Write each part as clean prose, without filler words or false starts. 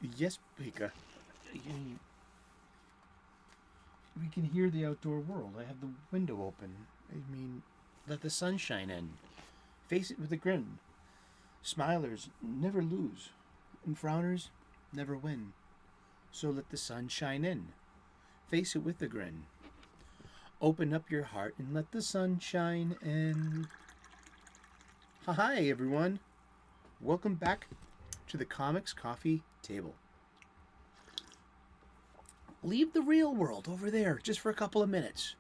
Yes, Pika. You- We can hear the outdoor world. I have the window open. I mean, let the sunshine in. Face it with a grin. Smilers never lose, and frowners never win. So let the sun shine in. Face it with a grin. Open up your heart and let the sun shine in. Hi, everyone. Welcome back to the Comics Coffee Table. Leave the real world over there just for a couple of minutes.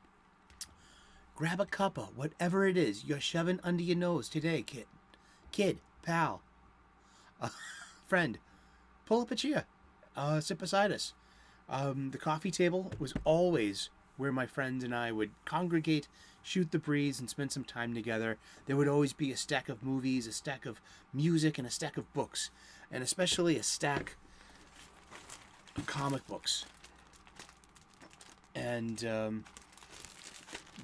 Grab a cuppa, whatever it is you're shoving under your nose today, kid. Kid, pal, friend, pull up a chair. Sit beside us. The coffee table was always where my friends and I would congregate, shoot the breeze, and spend some time together. There would always be a stack of movies, a stack of music, and a stack of books, and especially a stack of comic books. And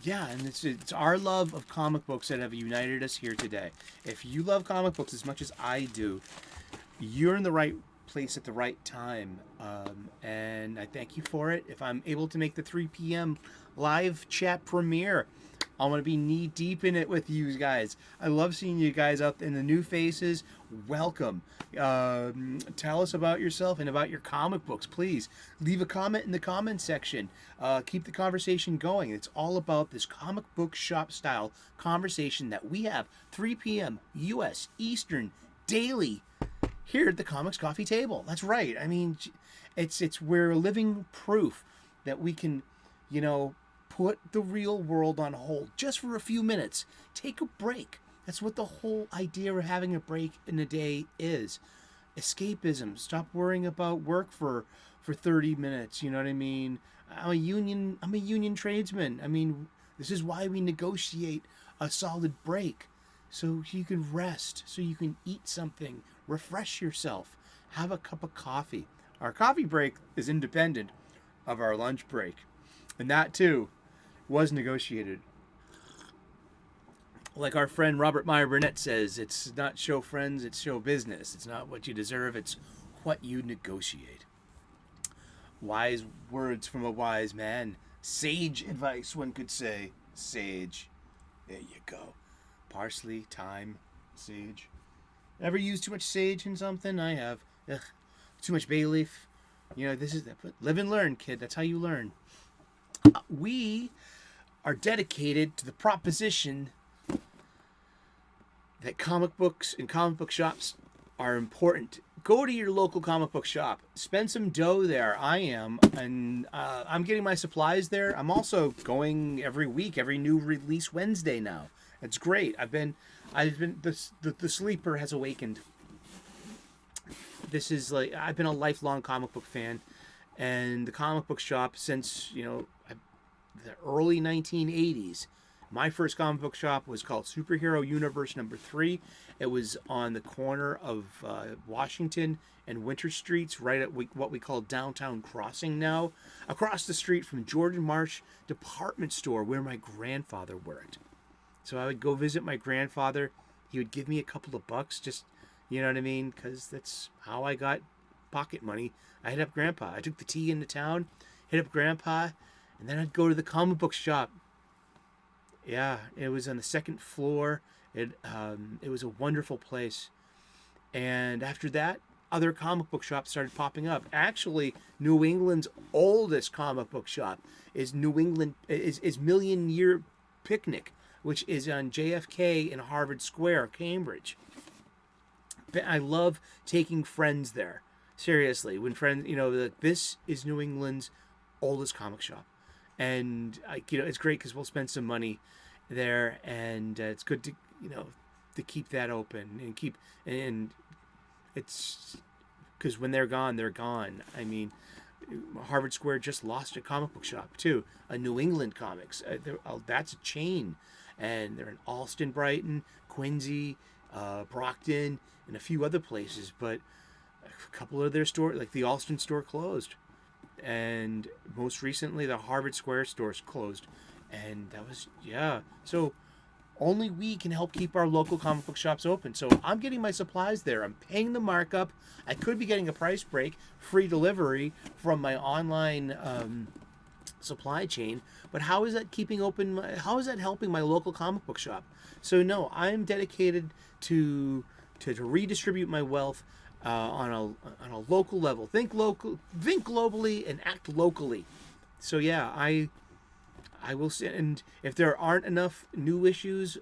yeah, and it's our love of comic books that have united us here today. If you love comic books as much as I do, you're in the right place at the right time, and I thank you for it. If I'm able to make the 3 p.m. live chat premiere, I want to be knee deep in it with you guys. I love seeing you guys out in the new faces. Welcome. Tell us about yourself and about your comic books. Please leave a comment in the comment section. Keep the conversation going. It's all about this comic book shop style conversation that we have 3 p.m. U.S. Eastern daily here at the Comics Coffee Table. That's right. I mean, we're living proof that we can, put the real world on hold just for a few minutes. Take a break. That's what the whole idea of having a break in a day is. Escapism. Stop worrying about work for 30 minutes. You know what I mean? I'm a union tradesman. I mean, this is why we negotiate a solid break. So you can rest, so you can eat something, refresh yourself, have a cup of coffee. Our coffee break is independent of our lunch break. And that too was negotiated. Like our friend Robert Meyer Burnett says, it's not show friends, it's show business. It's not what you deserve, it's what you negotiate. Wise words from a wise man. Sage advice, one could say. Sage. There you go. Parsley, thyme, sage. Ever used too much sage in something? I have. Ugh. Too much bay leaf. This is live and learn, kid. That's how you learn. We are dedicated to the proposition that comic books and comic book shops are important. Go to your local comic book shop. Spend some dough there. I am, and I'm getting my supplies there. I'm also going every week, every new release Wednesday now. It's great. I've been the sleeper has awakened. This is like I've been a lifelong comic book fan, and the comic book shop since the early 1980s. My first comic book shop was called Superhero Universe Number 3. It was on the corner of Washington and Winter Streets, right at what we call Downtown Crossing now, across the street from Jordan Marsh Department Store, where my grandfather worked. So I would go visit my grandfather. He would give me a couple of bucks, just, you know what I mean? Because that's how I got pocket money. I hit up Grandpa. I took the T into town, hit up Grandpa, and then I'd go to the comic book shop. Yeah, it was on the second floor. It was a wonderful place. And after that, other comic book shops started popping up. Actually, New England's oldest comic book shop is Million Year Picnic, which is on JFK in Harvard Square, Cambridge. I love taking friends there. Seriously, when friends, this is New England's oldest comic shop. And it's great because we'll spend some money there, and it's good to to keep that open and it's because when they're gone, they're gone. I mean, Harvard Square just lost a comic book shop too, a New England Comics. That's a chain, and they're in Allston, Brighton, Quincy, Brockton, and a few other places. But a couple of their stores, like the Allston store, closed. And most recently the Harvard Square stores closed, and that was so only we can help keep our local comic book shops open. So I'm getting my supplies there. I'm paying the markup. I could be getting a price break, free delivery from my online supply chain. But how is that keeping open? How is that helping my local comic book shop? So no, I'm dedicated to redistribute my wealth on a local level. Think local, think globally, and act locally. So yeah, I will say, and if there aren't enough new issues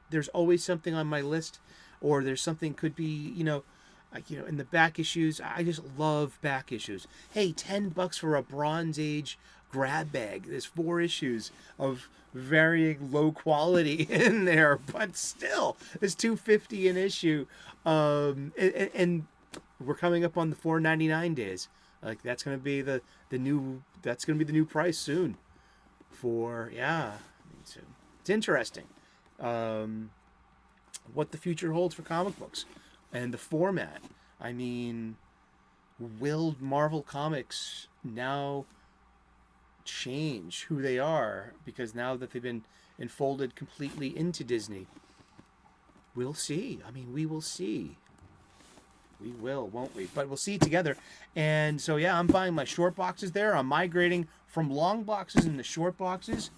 there's always something on my list, or there's something could be, in the back issues. I just love back issues. Hey, $10 for a Bronze Age grab bag. There's 4 issues of varying low quality in there, but still, it's $2.50 an issue. And we're coming up on the $4.99 days. Like that's gonna be the new price soon. It's interesting what the future holds for comic books and the format. I mean, will Marvel Comics now change who they are because now that they've been enfolded completely into Disney? We'll see. I mean, we will see. We will, won't we? But we'll see together. And so, yeah, I'm buying my short boxes there. I'm migrating from long boxes into short boxes.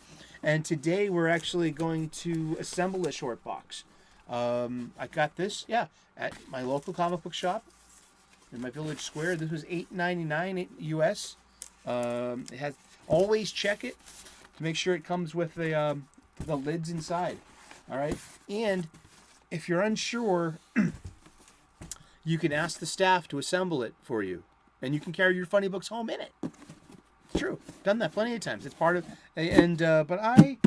And today we're actually going to assemble a short box. I got this, at my local comic book shop in my village square. This was $8.99 US. It has, always check it to make sure it comes with the lids inside. All right. And if you're unsure, you can ask the staff to assemble it for you, and you can carry your funny books home in it. It's true. Done that plenty of times. It's part of, but I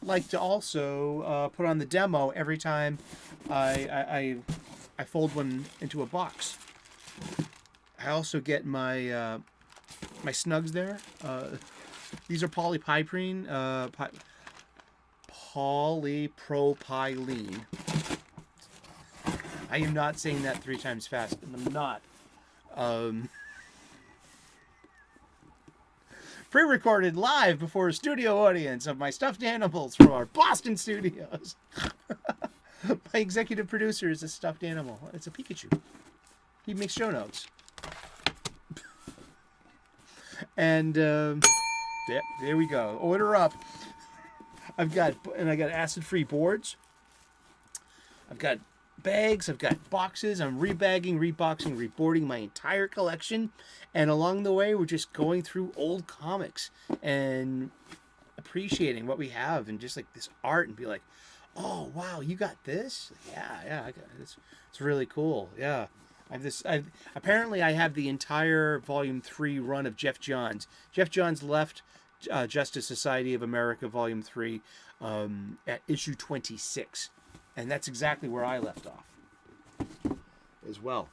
like to also put on the demo every time I fold one into a box. I also get my my snugs there. These are polypropylene. Polypropylene. I am not saying that 3 times fast. I'm not. Pre-recorded live before a studio audience of my stuffed animals from our Boston studios. My executive producer is a stuffed animal. It's a Pikachu. He makes show notes. And there we go. Order up. I got acid-free boards. I've got bags, I've got boxes. I'm rebagging, reboxing, reboarding my entire collection. And along the way, we're just going through old comics and appreciating what we have and just like this art and be like, oh, wow, you got this? Yeah, I got it. It's really cool. Yeah. Apparently I have the entire Volume 3 run of Jeff Johns. Jeff Johns left Justice Society of America Volume 3 at issue 26. And that's exactly where I left off as well.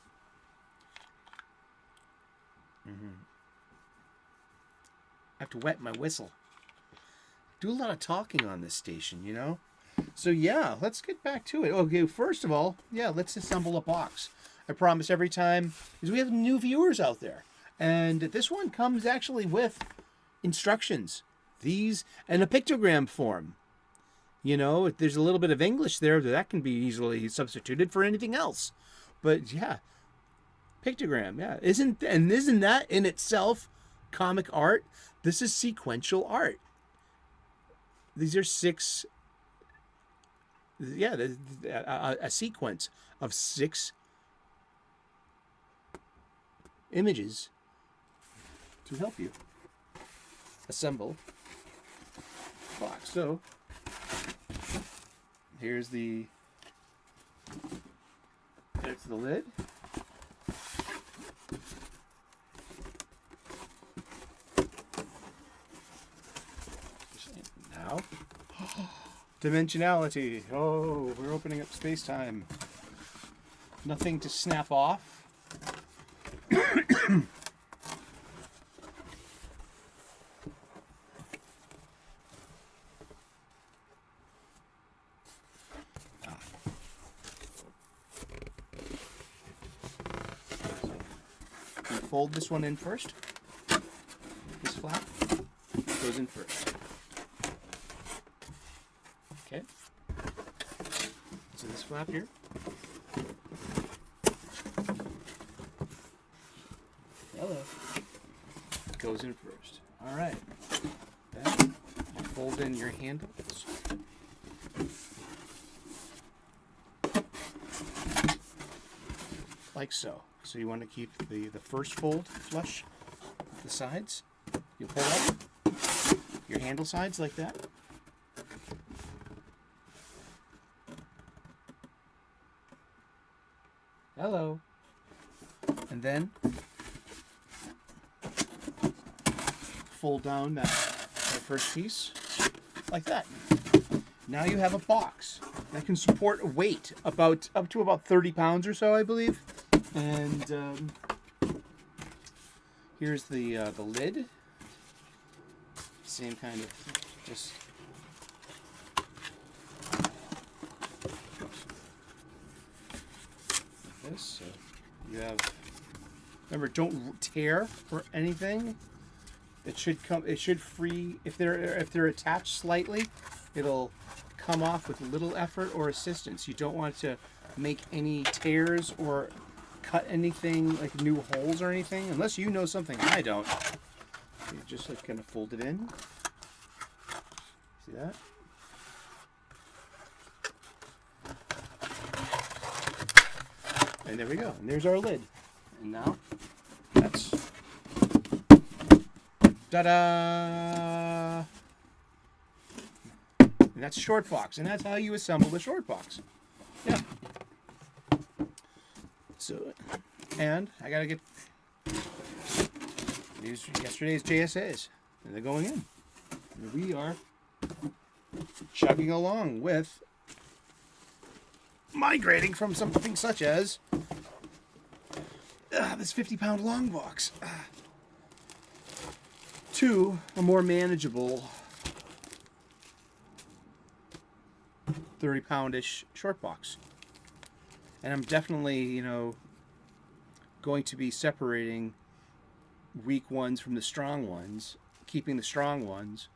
I have to wet my whistle. Do a lot of talking on this station, you know? So yeah, let's get back to it. Okay, first of all, let's assemble a box. I promise every time, because we have new viewers out there. And this one comes actually with instructions. These, and a pictogram form. You know, there's a little bit of English there that can be easily substituted for anything else. But yeah, pictogram, Isn't that in itself comic art? This is sequential art. These are 6, a sequence of 6 images to help you assemble the box. So there's the lid. Now, dimensionality. Oh, we're opening up space-time. Nothing to snap off. Fold this one in first. This flap goes in first. Okay. flap here. Hello. Goes in first. All right. Then fold in your handles. Like so. So you want to keep the first fold flush with the sides. You pull up your handle sides like that. Hello. And then fold down that first piece like that. Now you have a box that can support a weight up to about 30 pounds or so, I believe. And here's the lid. Same kind of just like this. So you have. Remember, don't tear or anything. It should come. It should free if they're attached slightly. It'll come off with little effort or assistance. You don't want to make any tears or cut anything like new holes or anything, unless you know something I don't. You just like kind of fold it in. See that? And there we go. And there's our lid. And now that's ta-da! And that's a short box, and that's how you assemble the short box. Yeah. So, and I gotta get these yesterday's JSAs, and they're going in. And we are chugging along with migrating from something such as this 50-pound long box to a more manageable 30-poundish short box. And I'm definitely, going to be separating weak ones from the strong ones, keeping the strong ones,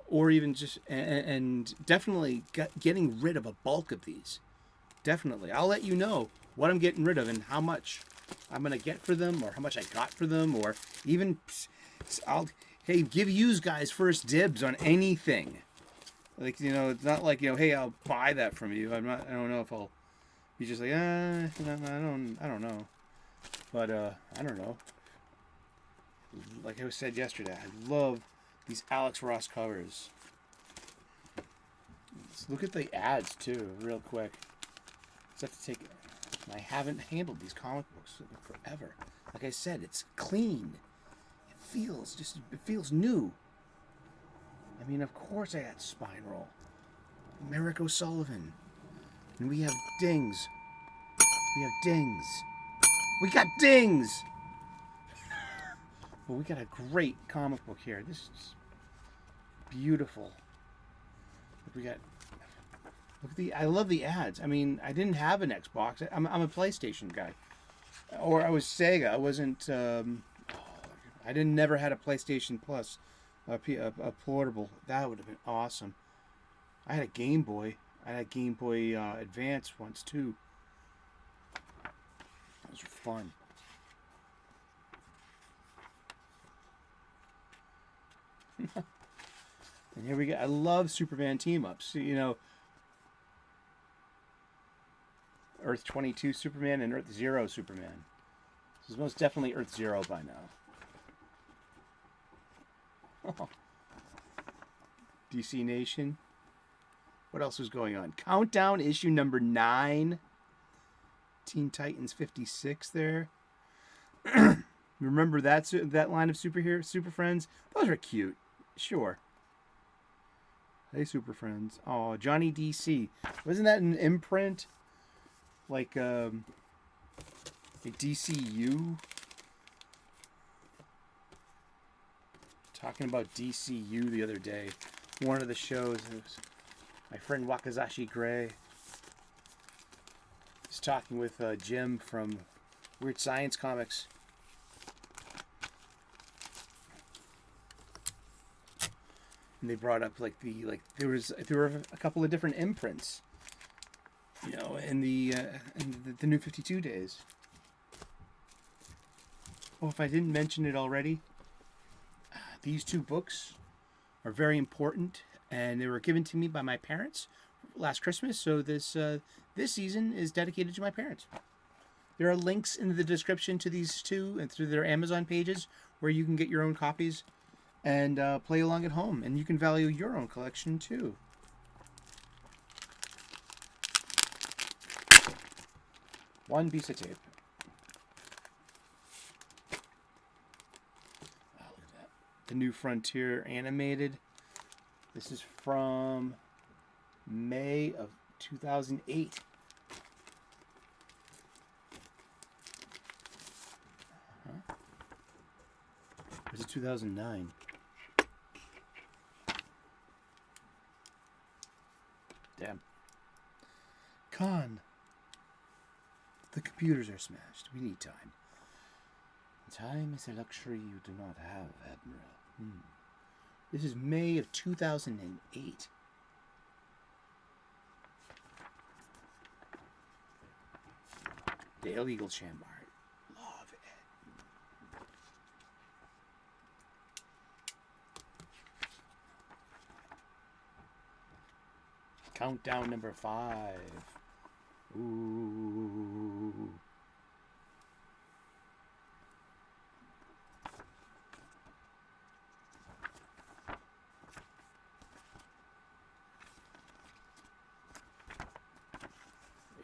or even just, and definitely getting rid of a bulk of these. Definitely. I'll let you know what I'm getting rid of and how much I'm going to get for them, or how much I got for them, or even, hey, give you guys first dibs on anything. Like, it's not like, hey, I'll buy that from you. I don't know if I'll be just like, I don't know. But, I don't know. Like I said yesterday, I love these Alex Ross covers. Let's look at the ads, too, real quick. I haven't handled these comic books forever. Like I said, it's clean. It feels new. I mean, of course I got Spine Roll. Merrick O'Sullivan. And we have dings. We got dings! Well, we got a great comic book here. This is beautiful. I love the ads. I mean, I didn't have an Xbox. I'm a PlayStation guy. Or I was Sega. I wasn't, I never had a PlayStation Plus. A portable. That would have been awesome. I had a Game Boy. I had a Game Boy Advance once too. Those were fun. And here we go. I love Superman team-ups. Earth 22 Superman and Earth 0 Superman. This is most definitely Earth 0 by now. DC Nation. What else was going on? Countdown issue number 9. Teen Titans 56 there. Remember that line of Super Friends? Those are cute. Sure. Hey, Super Friends. Oh, Johnny DC. Wasn't that an imprint? Like a DCU? Talking about DCU the other day. One of the shows, it was my friend Wakazashi Gray. He's talking with Jim from Weird Science Comics. And they brought up there were a couple of different imprints you know, in the New 52 days. Oh, if I didn't mention it already, these two books are very important, and they were given to me by my parents last Christmas. So this season is dedicated to my parents. There are links in the description to these two and through their Amazon pages where you can get your own copies and play along at home, and you can value your own collection too. One piece of tape. Oh, look at that. The New Frontier animated. This is from May of 2008. Or is it 2009? Damn. Con. The computers are smashed. We need time. Time is a luxury you do not have, Admiral. This is May of 2008. Dale Eagle Chambard. Love it. Countdown number 5. Ooh.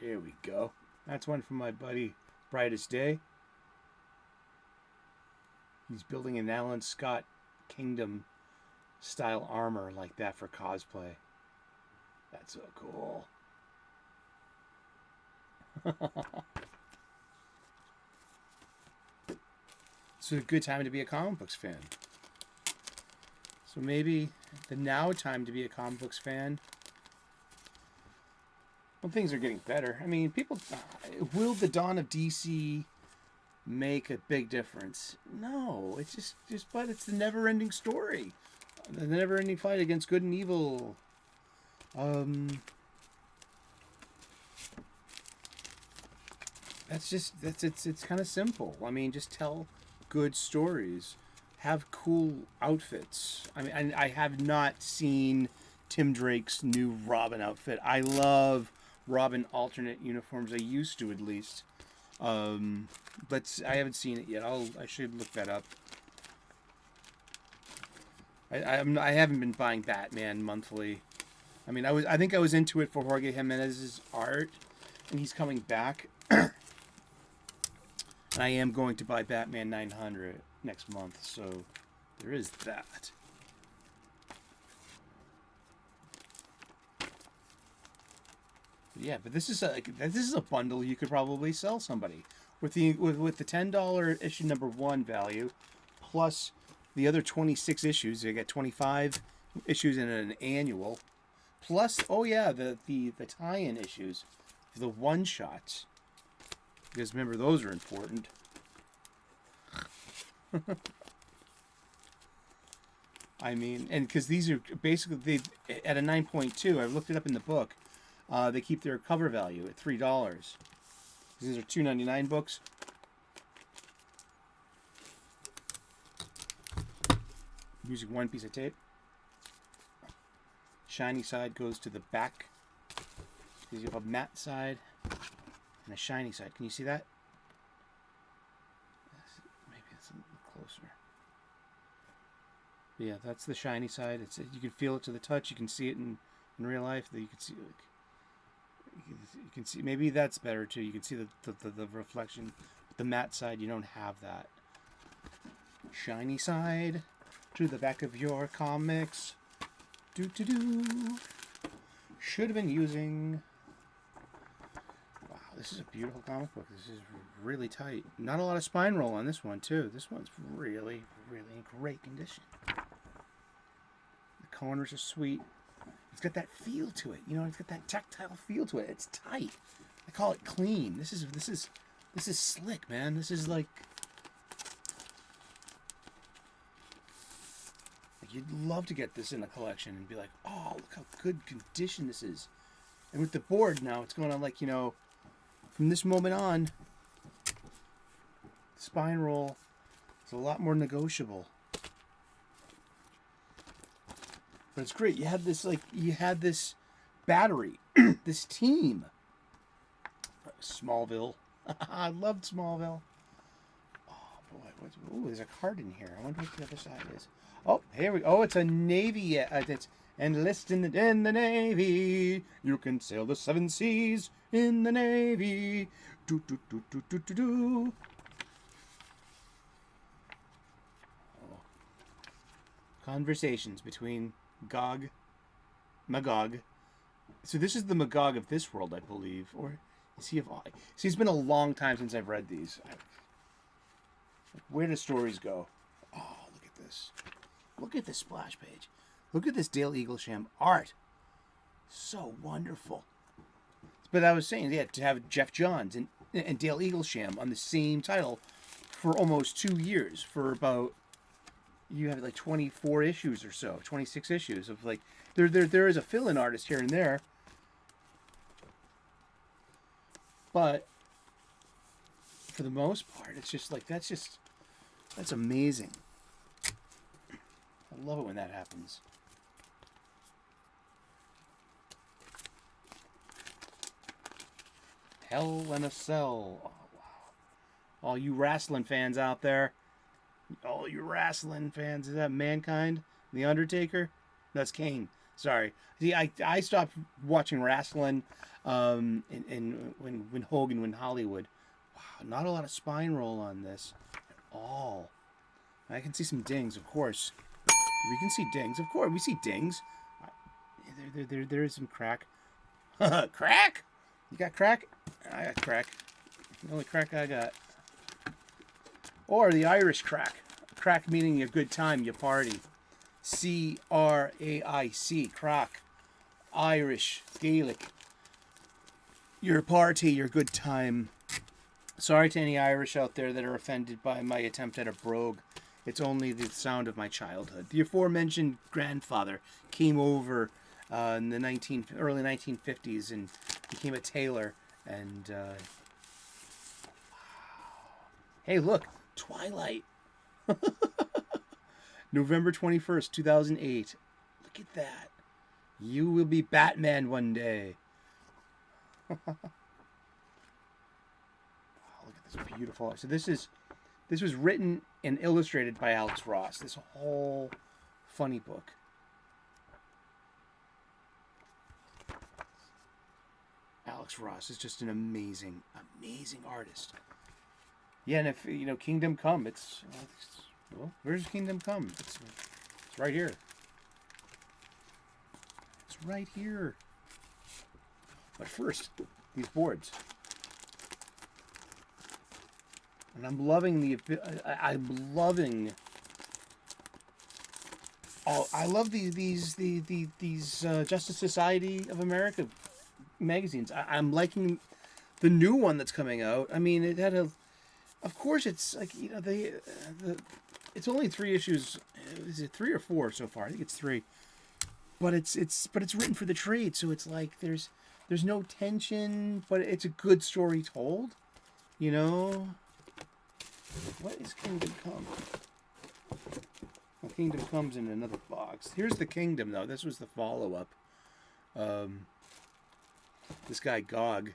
Here we go. That's one from my buddy Brightest Day. He's building an Alan Scott Kingdom style armor like that for cosplay. That's so cool. It's a good time to be a comic books fan. So maybe the now time to be a comic books fan. Well, things are getting better. I mean, people... will the dawn of DC make a big difference? No. It's just but it's the never-ending story. The never-ending fight against good and evil. It's kind of simple. I mean, just tell good stories. Have cool outfits. I mean, I have not seen Tim Drake's new Robin outfit. I love Robin alternate uniforms. I used to, at least. But I haven't seen it yet. I should look that up. I haven't been buying Batman monthly. I mean, I think I was into it for Jorge Jimenez's art, and he's coming back. And I am going to buy Batman 900 next month, so there is that. Yeah, but this is a bundle you could probably sell somebody with the $10 issue number 1 value, plus the other 26 issues. You get 25 issues in an annual, plus the tie-in issues, the one shots. Because remember, those are important. I mean, and because these are basically at a 9.2. I've looked it up in the book. They keep their cover value at $3. These are $2.99 books. I'm using one piece of tape. Shiny side goes to the back. Because you have a matte side and a shiny side. Can you see that? Maybe it's a little closer. But yeah, that's the shiny side. You can feel it to the touch. You can see it in real life. That you can see you can see. Maybe that's better too. You can see the reflection. The matte side, you don't have that. Shiny side to the back of your comics. Should have been using. Wow, this is a beautiful comic book. This is really tight. Not a lot of spine roll on this one too. This one's really, really in great condition. The corners are sweet. It's got that feel to it. You know, it's got that tactile feel to it. It's tight. I call it clean. This is slick, man. This is like you'd love to get this in a collection and be like, oh, look how good condition this is. And with the board now, it's going on like, from this moment on, spine roll is a lot more negotiable. But it's great. You had this battery, this team. Smallville. I loved Smallville. Oh boy, there's a card in here. I wonder what the other side is. Oh, here we go. Oh, it's a Navy. It's enlist in the Navy. You can sail the 7 seas in the Navy. Do do do do do do do. Oh. Conversations between Magog. So this is the Magog of this world, I believe, or is he of? See, it's been a long time since I've read these. Where do stories go? Oh, look at this! Look at this splash page. Look at this Dale Eaglesham art. So wonderful. But I was saying, to have Jeff Johns and Dale Eaglesham on the same title for almost 2 years, for about, you have like 24 issues or so, 26 issues of like, there is a fill-in artist here and there, but for the most part, it's just like, that's amazing. I love it when that happens. Hell in a Cell. Oh, wow. All you wrestling fans out there. All you wrestling fans. Is that Mankind? The Undertaker? That's Kane. Sorry. See, I stopped watching wrestling when Hogan went Hollywood. Wow, not a lot of spine roll on this at all. I can see some dings, of course. We can see dings. Of course, we see dings. There is some crack. Crack? You got crack? I got crack. The only crack I got. Or the Irish crack. Crack meaning a good time, you party. C-R-A-I-C. Crack. Irish. Gaelic. Your party, your good time. Sorry to any Irish out there that are offended by my attempt at a brogue. It's only the sound of my childhood. The aforementioned grandfather came over in the early 1950s and became a tailor. And hey, look, Twilight. November 21st, 2008. Look at that. You will be Batman one day. Wow, look at this beautiful art. So this was written and illustrated by Alex Ross. This whole funny book. Alex Ross is just an amazing, amazing artist. Yeah, and if Kingdom Come, well, where's Kingdom Come? It's right here. It's right here. But first, these boards. And I'm loving I love these Justice Society of America magazines. I'm liking the new one that's coming out. I mean, it had of course it's like, it's only 3 issues. Is it 3 or 4 so far? I think it's 3. But it's written for the trade, so it's like there's no tension, but it's a good story told. What is Kingdom Come? Well, Kingdom Come's in another box. Here's the Kingdom, though. This was the follow-up. This guy, Gog,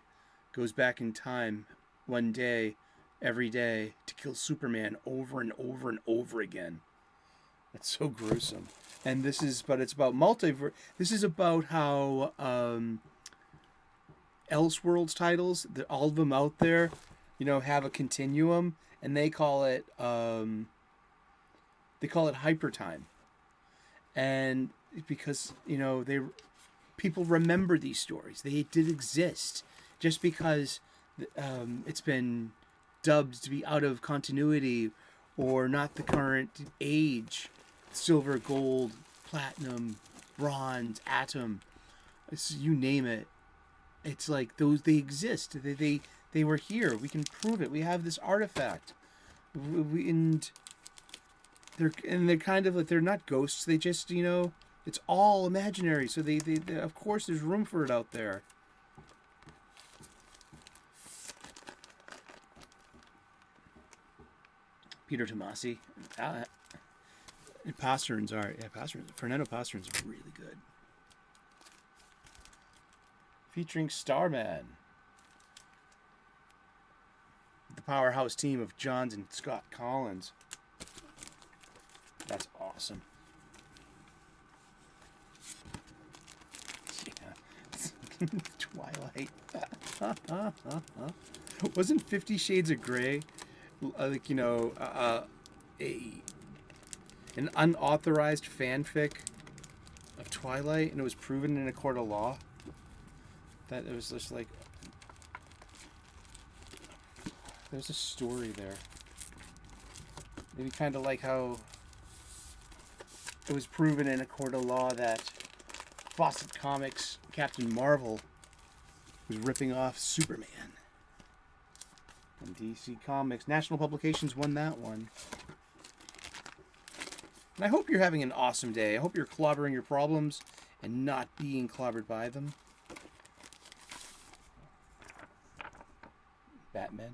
goes back in time one day, every day, to kill Superman over and over and over again. That's so gruesome. And it's about multiverse. This is about how Elseworlds titles, all of them out there, have a continuum, and they call it hyper time. And because people remember these stories, they did exist. Just because it's been dubbed to be out of continuity or not the current age, silver, gold, platinum, bronze, atom, you name it. It's like they exist. They were here. We can prove it. We have this artifact. And they're kind of like, they're not ghosts. They just, it's all imaginary. So they of course there's room for it out there. Peter Tomasi. And Pastern's art. Yeah, Fernando Pastern's really good. Featuring Starman. The powerhouse team of Johns and Scott Collins. That's awesome. Yeah. Twilight. Wasn't 50 Shades of Grey like, you know, an unauthorized fanfic of Twilight, and it was proven in a court of law that it was just like, there's a story there. Maybe kind of like how it was proven in a court of law that Fawcett Comics Captain Marvel was ripping off Superman. And DC Comics National Publications won that one. And I hope you're having an awesome day. I hope you're clobbering your problems and not being clobbered by them. Batman.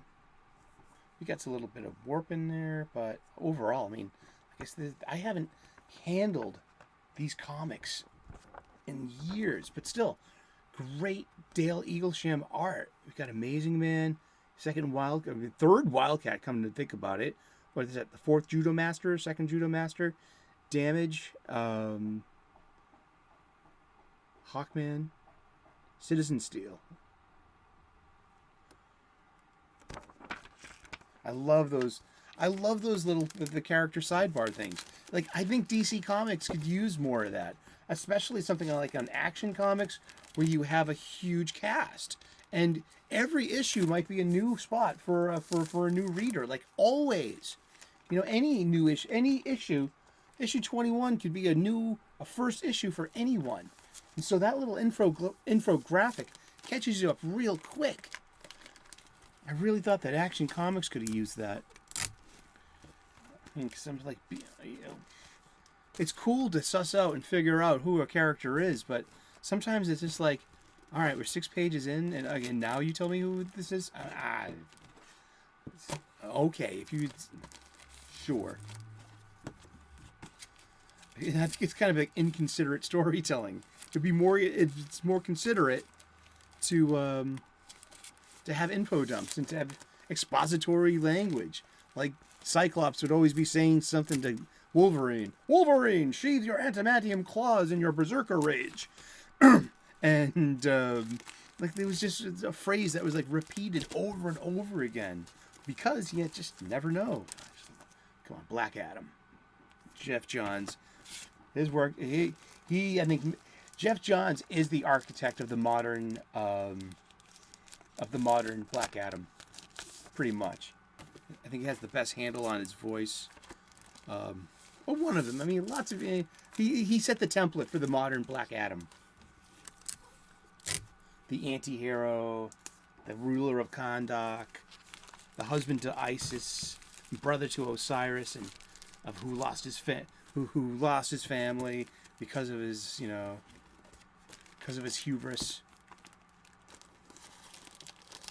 We got a little bit of warp in there, but overall, I mean, I guess I haven't handled these comics in years, but still, great Dale Eaglesham art. We've got Amazing Man, third Wildcat, coming to think about it. What is that? The fourth Judo Master, second Judo Master, Damage, Hawkman, Citizen Steel. I love those little the character sidebar things. Like, I think DC Comics could use more of that, especially something like on Action Comics where you have a huge cast and every issue might be a new spot for a new reader. Like, always, you know, any issue 21 could be a first issue for anyone, and so that little infographic catches you up real quick. I really thought that Action Comics could have used that. I mean, because I'm like, you know, it's cool to suss out and figure out who a character is, but sometimes it's just like, all right, we're 6 pages in, and again, now you tell me who this is? Okay, if you... Sure. It's kind of like inconsiderate storytelling. It's more considerate to have info dumps and to have expository language. Like, Cyclops would always be saying something to Wolverine. Wolverine, sheathe your adamantium claws in your berserker rage. And like, there was just a phrase that was like repeated over and over again because you just never know. Come on, Black Adam, Jeff Johns, his work. I think Jeff Johns is the architect of the modern Black Adam, pretty much. I think he has the best handle on his voice. Well, one of them. I mean, lots of... He set the template for the modern Black Adam. The anti-hero, the ruler of Kahndaq, the husband to Isis, brother to Osiris, and who lost his family because of his, because of his hubris.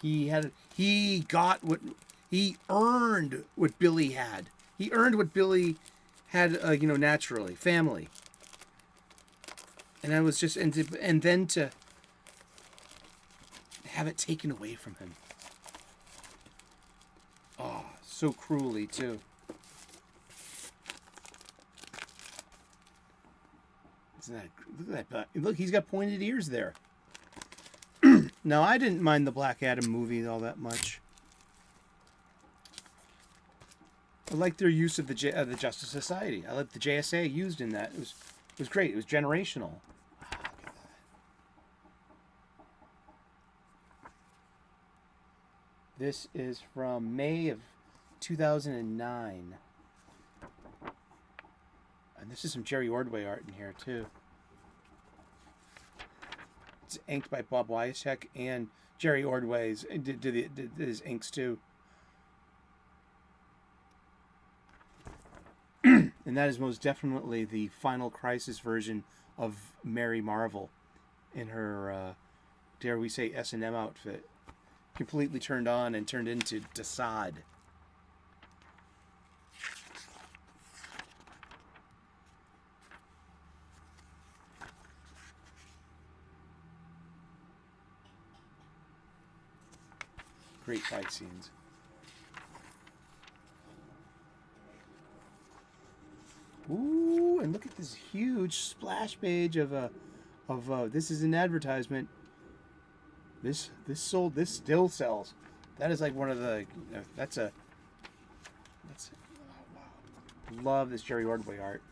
He earned what Billy had. He earned what Billy had, naturally, family. And I was just, and then to have it taken away from him. Oh, so cruelly too. Look at that. Look, he's got pointed ears there. Now, I didn't mind the Black Adam movie all that much. I liked their use of the Justice Society. I liked the JSA used in that. It was great. It was generational. Look at that. This is from May of 2009. And this is some Jerry Ordway art in here, too. It's inked by Bob Wyacek, and Jerry Ordway did his inks, too. And that is most definitely the Final Crisis version of Mary Marvel in her, dare we say, S&M outfit. Completely turned on and turned into Desaad. great fight scenes. Ooh, and look at this huge splash page of this is an advertisement. This still sells. That is like one of the that's oh, wow. Love this Jerry Ordway art.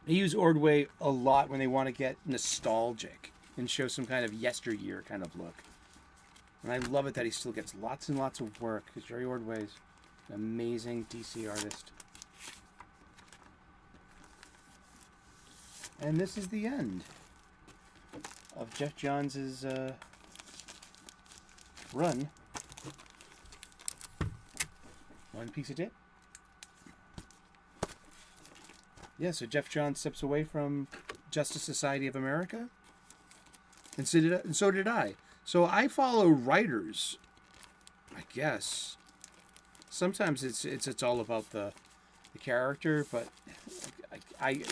They use Ordway a lot when they want to get nostalgic and show some kind of yesteryear kind of look. And I love it that he still gets lots and lots of work, because Jerry Ordway's an amazing DC artist. And this is the end of Jeff Johns' run. One piece of tape. Yeah, so Jeff Johns steps away from Justice Society of America. And so did I. So I follow writers, I guess. Sometimes it's all about the character, but I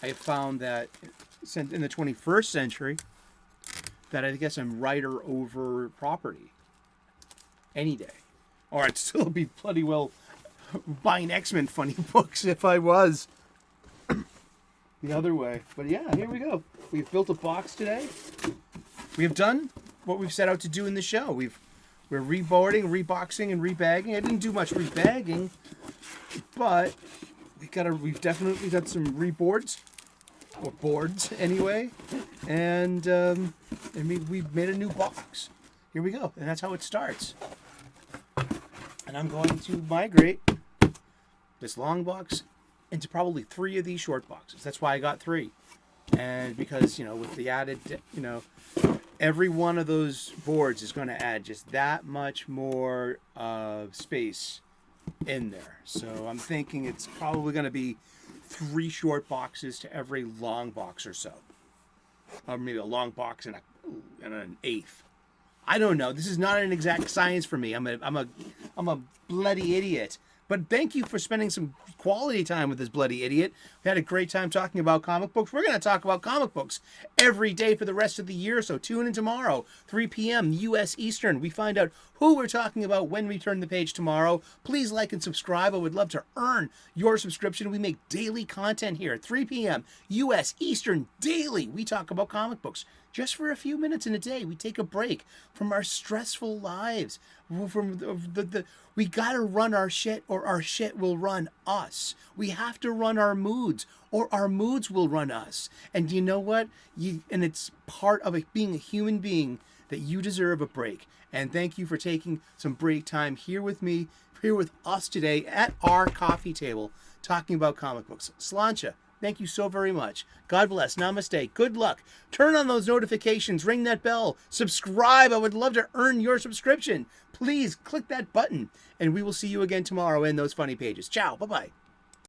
have found that in the 21st century that I guess I'm writer over property any day. Or I'd still be bloody well buying X-Men funny books if I was the other way. But yeah, here we go. We've built a box today. We have done what we've set out to do in the show. We're reboarding, reboxing, and rebagging. I didn't do much rebagging, but we've definitely done some reboards, or boards anyway, and we've made a new box. Here we go, and that's how it starts. And I'm going to migrate this long box into probably 3 of these short boxes. That's why I got 3. And because, with the added, every one of those boards is going to add just that much more space in there. So I'm thinking it's probably going to be 3 short boxes to every long box or so. Or maybe a long box and an eighth. I don't know. This is not an exact science for me. I'm a bloody idiot. But thank you for spending some quality time with this bloody idiot. We had a great time talking about comic books. We're going to talk about comic books every day for the rest of the year. So tune in tomorrow, 3 p.m. U.S. Eastern. We find out who we're talking about when we turn the page tomorrow. Please like and subscribe. I would love to earn your subscription. We make daily content here at 3 p.m. U.S. Eastern daily. We talk about comic books. Just for a few minutes in a day, we take a break from our stressful lives. We gotta run our shit, or our shit will run us. We have to run our moods, or our moods will run us. And you know what? And it's part of being a human being that you deserve a break. And thank you for taking some break time here with me, here with us today at our coffee table, talking about comic books. Sláinte. Thank you so very much. God bless. Namaste. Good luck. Turn on those notifications. Ring that bell. Subscribe. I would love to earn your subscription. Please click that button. And we will see you again tomorrow in those funny pages. Ciao. Bye-bye.